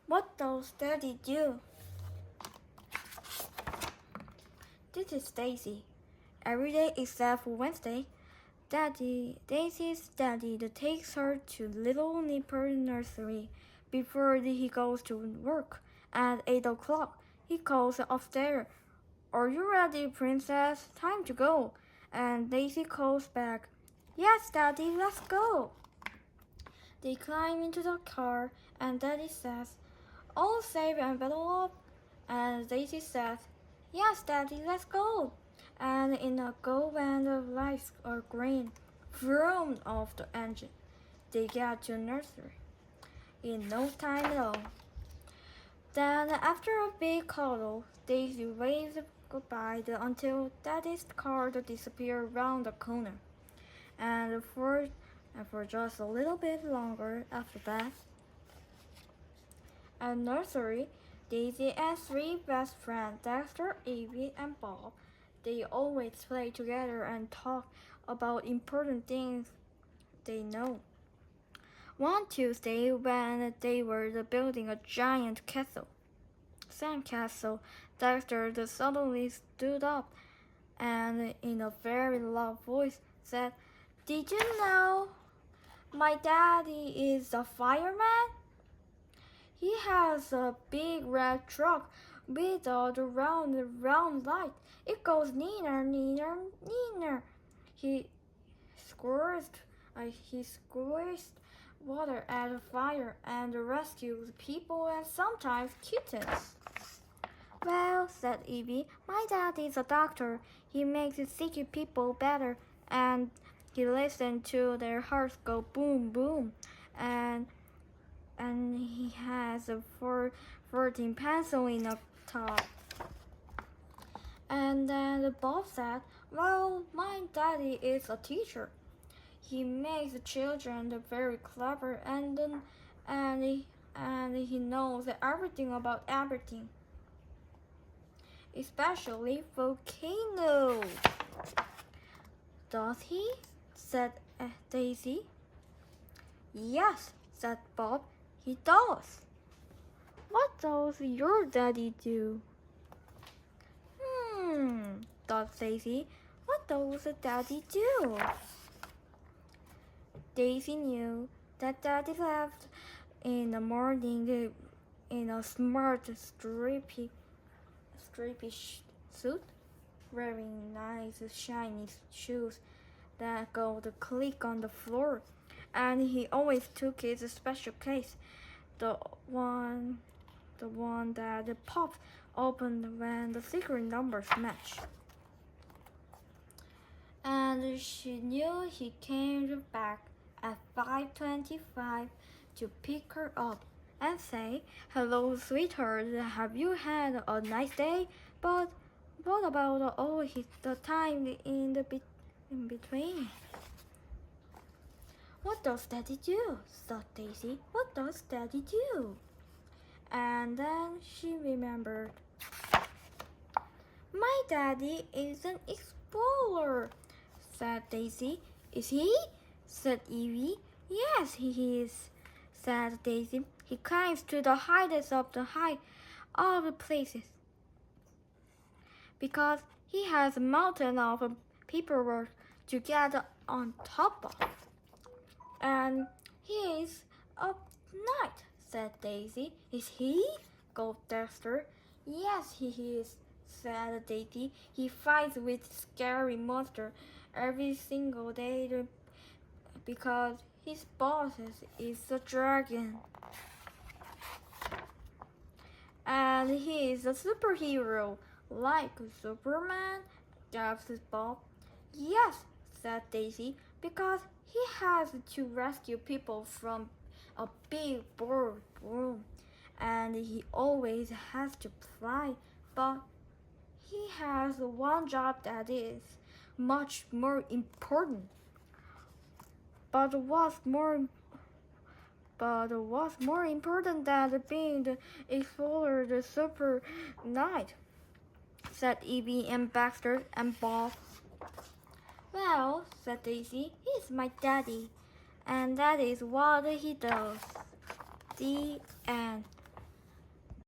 What does Daddy do? This is Daisy. Every day except for Wednesday, Daisy's daddy takes her to Little Nipper Nursery before he goes to work. At 8 o'clock, he calls upstairs. Are you ready, princess? Time to go. And Daisy calls back, Yes, Daddy, let's go. They climb into the car, and Daddy says, All safe and battle up. And Daisy says, Yes, Daddy, let's go. And in a go when the lights are green, vroom off the engine. They get to nursery in no time at all. Then, after a big cuddle, Daisy waves goodbye until Daddy's car disappears around the corner. And for just a little bit longer after that. At nursery, Daisy and three best friends, Dexter, Evie, and Bob, they always play together and talk about important things they know. One Tuesday, when they were building a giant sandcastle, Dexter suddenly stood up and, in a very loud voice, said, Did you know my daddy is a fireman? He has a big red truck with a round light. It goes neater, neater, neater. He squirts water at a fire and rescues people and sometimes kittens. Well, said Evie, my dad is a doctor. He makes sick people better, and he listens to their hearts go boom, boom, and he has a 14 pencil in the top. And then Bob said, Well, my daddy is a teacher. He makes children very clever and he knows everything about everything, especially volcanoes. Does he? Said Daisy. Yes, said Bob. He does. What does your daddy do? Thought Daisy. What does Daddy do? Daisy knew that Daddy left in the morning in a smart stripy suit, wearing nice shiny shoes that go to click on the floor, and he always took his special case, the one that pops open when the secret numbers match. And she knew he came back at 5:25 to pick her up and say, Hello, sweetheart, have you had a nice day? But what about all the time in between? What does Daddy do? Thought Daisy. What does Daddy do? And then she remembered. My daddy is an explorer, said Daisy. Is he? Said Evie. Yes, he is, said Daisy. He climbs to the highest of the places because he has a mountain of paperwork to get on top of. And he is a knight, said Daisy. Is he? Called Dexter. Yes, he is, said Daisy. He fights with scary monsters every single day because his boss is a dragon. And he is a superhero, like Superman, gasped Bob. Yes, said Daisy, because he has to rescue people from a big boardroom, and he always has to fly, but he has one job that is much more important. But what's more important than being the explorer, the super knight? Said Evie and Baxter and Bob. Well, said Daisy, he's my daddy, and that is what he does. The end.